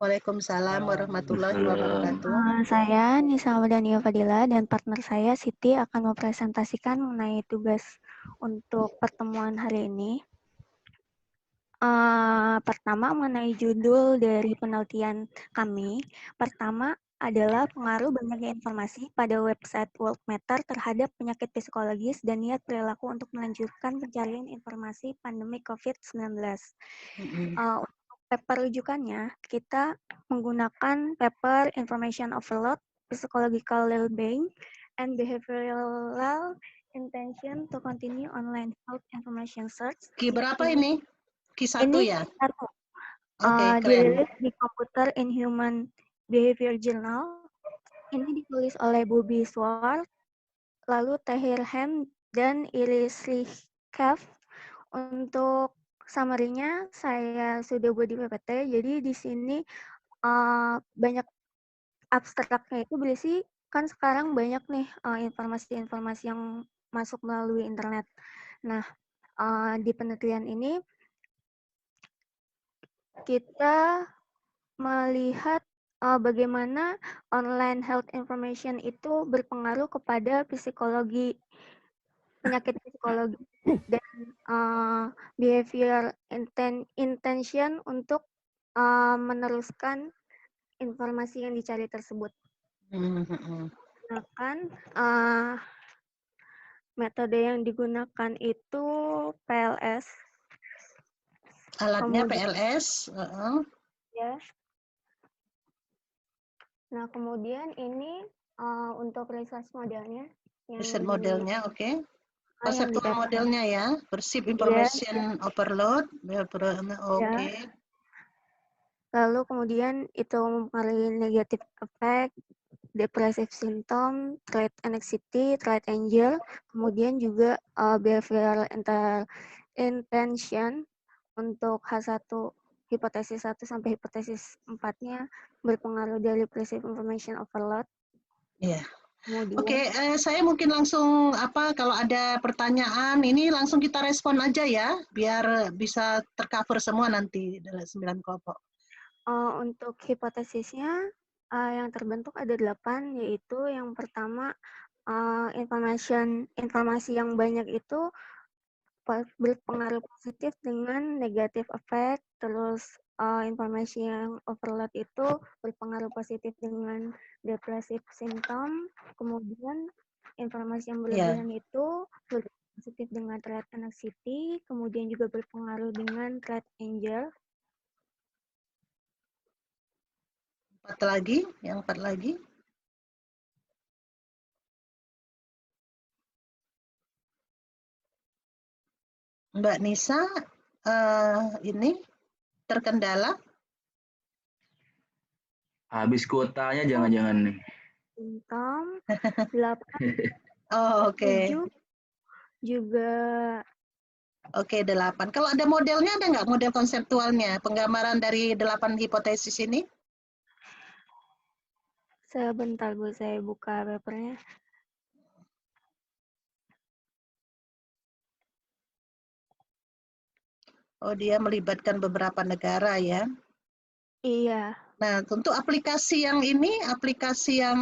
Waalaikumsalam warahmatullahi Waalaikumsalam. wabarakatuh. Saya Nisa Wadania Fadila dan partner saya Siti akan mempresentasikan mengenai tugas untuk pertemuan hari ini. Pertama mengenai judul dari penelitian kami. Pertama adalah pengaruh banyaknya informasi pada website Worldmeter terhadap penyakit psikologis dan niat perilaku untuk melanjutkan pencarian informasi pandemi COVID-19. Untuk paper rujukannya, kita menggunakan paper Information Overload, Psychological Well-being, and Behavioral Intention to Continue Online Health Information Search. Berapa ini? Q1 Ini ya? satu. Oke, keren. Dirilis di Computer in Human Behavior Journal. Ini ditulis oleh Bobby Schwartz, lalu Tahir Ham, dan Iris Rihkaf. Untuk summary-nya saya sudah buat di PPT. Jadi di sini banyak abstraknya itu berisi, kan sekarang banyak nih informasi-informasi yang masuk melalui internet. Nah, di penelitian ini kita melihat bagaimana online health information itu berpengaruh kepada psikologi, penyakit psikologi, dan behavior intention untuk meneruskan informasi yang dicari tersebut. Gunakan metode yang digunakan itu PLS. Alatnya Kemudian, PLS. ya. Nah, kemudian ini untuk research modelnya. Riset modelnya, oke. Konseptual yang modelnya ya, Perceived Information Overload. Oke. Lalu kemudian itu mempengaruhi negative effect, depressive symptom, trait anxiety, trait anger, kemudian juga behavioral intention untuk H1, hipotesis 1 sampai hipotesis 4-nya berpengaruh dari perceived information overload. Iya. Kemudian, Oke, saya mungkin langsung kalau ada pertanyaan ini langsung kita respon aja ya, biar bisa tercover semua nanti dalam 9 kelompok. Untuk hipotesisnya yang terbentuk ada 8, yaitu yang pertama informasi yang banyak itu berpengaruh positif dengan negative effect, terus informasi yang overload itu berpengaruh positif dengan depressive symptom, kemudian informasi yang berlebihan itu berpengaruh positif dengan trait anxiety, kemudian juga berpengaruh dengan trait anger. Yang empat lagi. Mbak Nisa, ini terkendala? Habis kuotanya jangan-jangan nih. Symptom 8. Oh, oke. 7 juga. Oke, 8. Kalau ada modelnya, ada nggak model konseptualnya? Penggambaran dari 8 hipotesis ini? Sebentar Bu, saya buka papernya. Oh, dia melibatkan beberapa negara ya? Iya. Nah, untuk aplikasi yang ini, aplikasi yang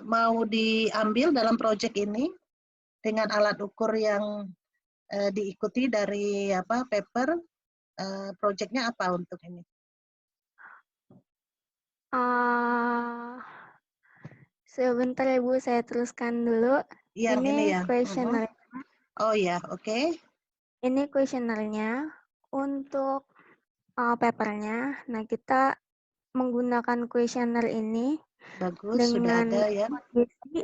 mau diambil dalam proyek ini dengan alat ukur yang diikuti dari paper, proyeknya apa untuk ini? Sebentar ya Bu, saya teruskan dulu. Ini ya. Questionnaire. Oh ya, oke. Ini questionnaire-nya. Untuk papernya, nah kita menggunakan questionnaire ini Bagus, sudah dengan ada ya. kondisi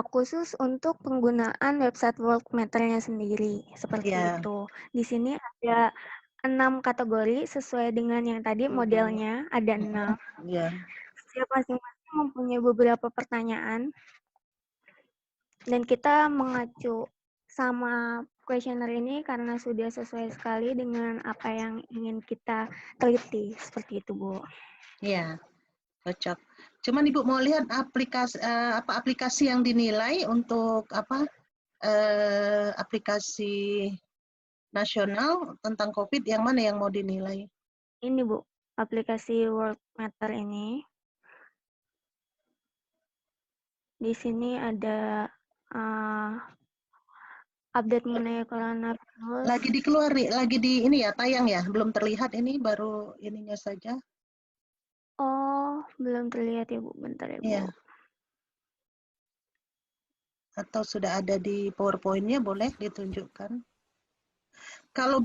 khusus untuk penggunaan website Worldmeter-nya sendiri, seperti itu. Di sini ada 6 kategori sesuai dengan yang tadi modelnya, ada 6. Setiap masing-masing mempunyai beberapa pertanyaan, dan kita mengacu sama questionnaire ini karena sudah sesuai sekali dengan apa yang ingin kita teliti, seperti itu Bu. Iya, cocok. Cuman Ibu mau lihat aplikasi yang dinilai untuk aplikasi nasional tentang COVID yang mana yang mau dinilai? Ini Bu. aplikasi Worldmeter ini. Di sini ada update mengenai coronavirus. Lagi di ini ya, tayang ya, belum terlihat ini, baru ininya saja. Oh, belum terlihat ya Bu, bentar ya Bu. Iya. Atau sudah ada di PowerPoint-nya, boleh ditunjukkan. Kalau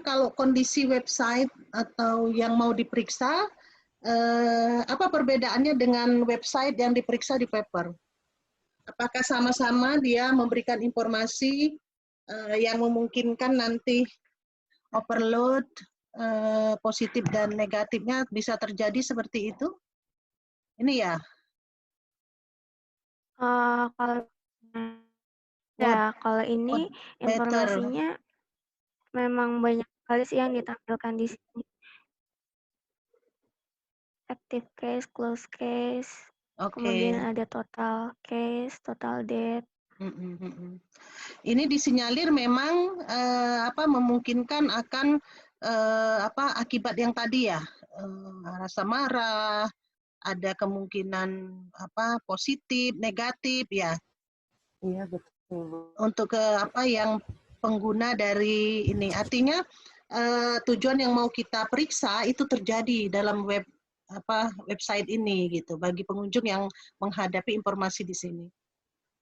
kalau kondisi website atau yang mau diperiksa, apa perbedaannya dengan website yang diperiksa di paper? Apakah sama-sama dia memberikan informasi yang memungkinkan nanti overload, positif dan negatifnya bisa terjadi seperti itu? Ini ya. Kalau ini informasinya memang banyak sekali sih yang ditampilkan di sini. Active case, close case, kemudian ada total case, total death. Ini disinyalir memang memungkinkan akan akibat yang tadi ya, rasa marah, ada kemungkinan positif, negatif ya. Iya betul. Untuk yang pengguna dari ini, artinya tujuan yang mau kita periksa itu terjadi dalam website ini gitu bagi pengunjung yang menghadapi informasi di sini.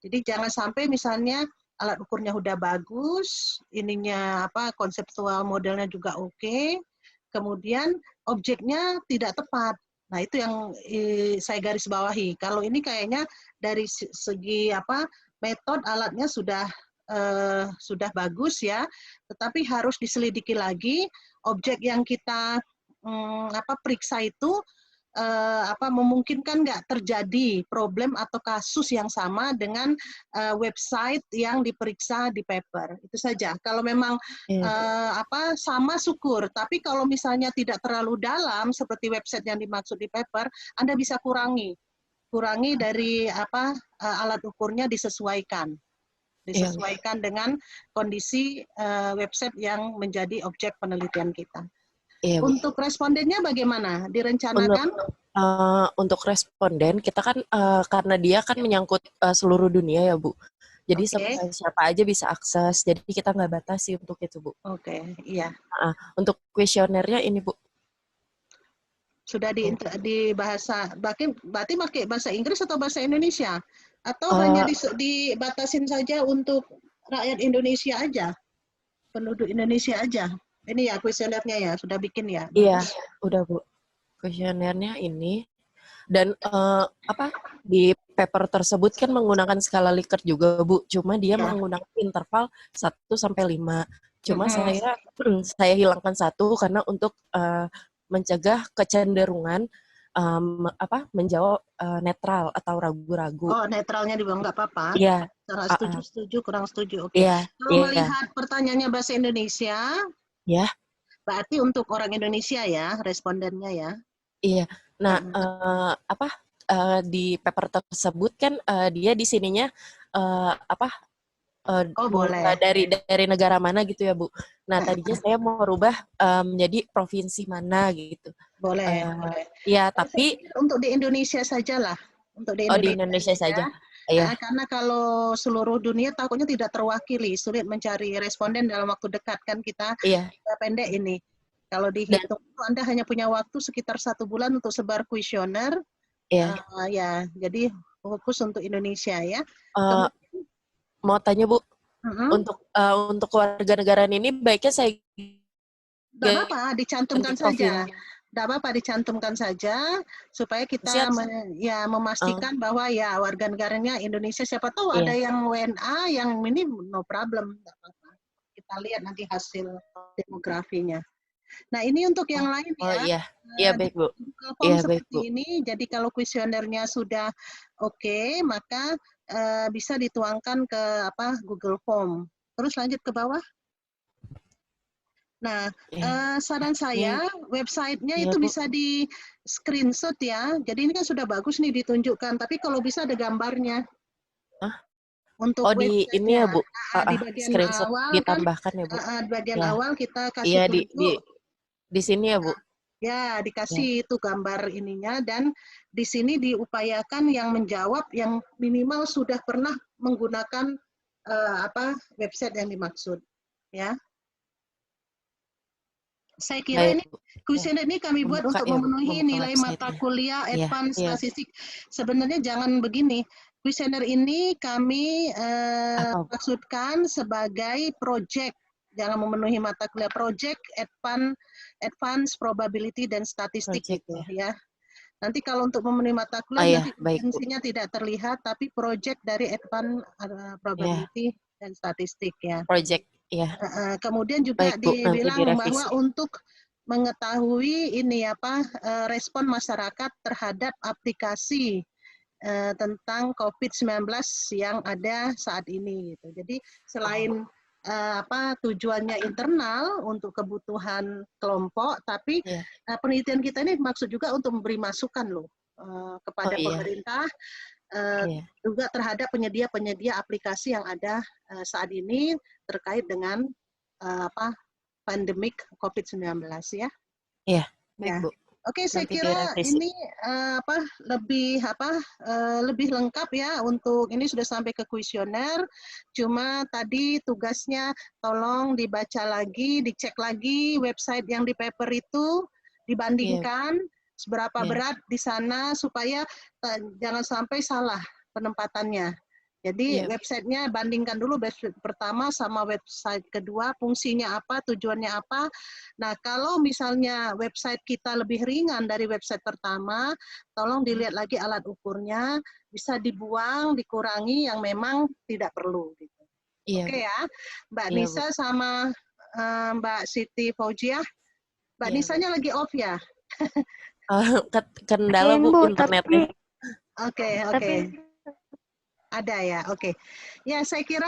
Jadi jangan sampai misalnya alat ukurnya udah bagus, ininya konseptual modelnya juga oke, kemudian objeknya tidak tepat. Nah, itu yang saya garis bawahi. Kalau ini kayaknya dari segi metode alatnya sudah bagus ya, tetapi harus diselidiki lagi objek yang kita periksa itu memungkinkan nggak terjadi problem atau kasus yang sama dengan website yang diperiksa di paper. Itu saja. Kalau memang sama syukur, tapi kalau misalnya tidak terlalu dalam seperti website yang dimaksud di paper, Anda bisa kurangi dari alat ukurnya disesuaikan dengan kondisi website yang menjadi objek penelitian kita. Iya, untuk respondennya bagaimana? Direncanakan? Untuk responden, kita kan karena dia kan menyangkut seluruh dunia ya, Bu. Jadi siapa aja bisa akses, jadi kita nggak batasi untuk itu, Bu. Oke, iya. Untuk kuesionernya ini, Bu. Sudah di bahasa, berarti pakai bahasa Inggris atau bahasa Indonesia? Atau hanya dibatasin saja untuk rakyat Indonesia aja? Penduduk Indonesia aja? Ini ya kuesionernya ya, sudah bikin ya? Iya, udah Bu. Kuesionernya ini. Dan di paper tersebut kan menggunakan skala Likert juga Bu. Cuma dia menggunakan interval 1-5. Cuma saya hilangkan 1 karena untuk mencegah kecenderungan menjawab netral atau ragu-ragu. Oh, netralnya dibilang nggak apa-apa? Iya. Setuju, kurang setuju. Oke. Kalau melihat pertanyaannya bahasa Indonesia, ya. Berarti untuk orang Indonesia ya, respondennya ya. Iya. Nah, di paper tersebut kan dia di sininya boleh. Dari negara mana gitu ya, Bu. Nah, tadinya saya mau rubah menjadi provinsi mana gitu. Boleh. Iya, tapi untuk di Indonesia sajalah. Untuk di Indonesia saja. Iya. Karena kalau seluruh dunia takutnya tidak terwakili, sulit mencari responden dalam waktu dekat kan kita pendek ini. Kalau dihitung Anda hanya punya waktu sekitar 1 bulan untuk sebar kuesioner. Ya, jadi fokus untuk Indonesia ya. Mau tanya Bu, untuk warga negara ini baiknya saya nggak apa-apa, dicantumkan saja. Tidak apa-apa, dicantumkan saja supaya kita memastikan bahwa ya warga negaranya Indonesia, siapa tahu ada yang WNA yang ini no problem, tidak apa-apa. Kita lihat nanti hasil demografinya. Nah, ini untuk yang lain ya. Iya baik Bu. Seperti ini, jadi kalau kuesionernya sudah oke, maka bisa dituangkan ke Google Form. Terus lanjut ke bawah. Nah, saran saya, website-nya itu bisa di screenshot ya. Jadi ini kan sudah bagus nih ditunjukkan, tapi kalau bisa ada gambarnya. Untuk di ini ya Bu, di bagian screenshot awal ditambahkan ya Bu. Di bagian awal kita kasih di sini ya Bu. Ya, dikasih itu gambar ininya, dan di sini diupayakan yang menjawab yang minimal sudah pernah menggunakan website yang dimaksud. Ya, saya kira Baik, ini Bu. kuesioner ini kami buat Membuka untuk ya, Bu, memenuhi membuka nilai mata website-nya. kuliah Iya, advance iya. statistik. Sebenarnya jangan begini. Kuesioner ini kami Apa, Bu? maksudkan sebagai project, jangan memenuhi mata kuliah project advance probability dan statistik Project gitu ya. ya. Nanti kalau untuk memenuhi mata Oh kuliah ya, nanti baik, Bu. urgensinya tidak terlihat, tapi project dari advance Ya, probability dan statistik ya. project ya. Kemudian juga Baik, Bu, nanti dibilang bahwa direvisi. untuk mengetahui ini respon masyarakat terhadap aplikasi tentang COVID-19 yang ada saat ini gitu. Jadi selain tujuannya internal untuk kebutuhan kelompok, tapi Iya. penelitian kita ini maksud juga untuk memberi masukan loh Oh kepada iya, pemerintah iya. juga terhadap penyedia-penyedia aplikasi yang ada saat ini terkait dengan pandemik COVID-19 ya. Iya, baik, Ya. Bu. Oke, saya Nanti kira direvisi. ini lebih lengkap ya untuk ini sudah sampai ke kuesioner. Cuma tadi tugasnya tolong dibaca lagi, dicek lagi website yang di paper itu, Iya, dibandingkan seberapa iya. berat di sana supaya jangan sampai salah penempatannya. Jadi Iya, websitenya bandingkan dulu website pertama sama website kedua, fungsinya apa, tujuannya apa. Nah, kalau misalnya website kita lebih ringan dari website pertama, tolong dilihat lagi alat ukurnya, bisa dibuang, dikurangi yang memang tidak perlu. Gitu. iya, Oke Bu. ya, Mbak Iya, Bu. Nisa sama Mbak Siti Faujiah. Mbak Iya, Bu. Nisanya lagi off ya? Kendala, Lain, Bu, Bu, internetnya. Oke. Ada ya, oke. Ya, saya kira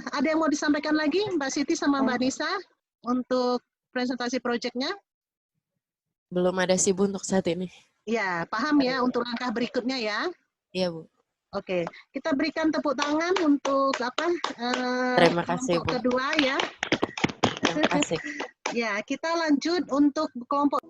ada yang mau disampaikan lagi, Mbak Siti sama Mbak Nisa untuk presentasi proyeknya? Belum ada sih, Bu, untuk saat ini. Ya, paham ya untuk langkah berikutnya ya. Iya, Bu. Oke, kita berikan tepuk tangan untuk Terima kasih, kelompok Bu. kedua ya. Terima kasih. Ya, kita lanjut untuk kelompok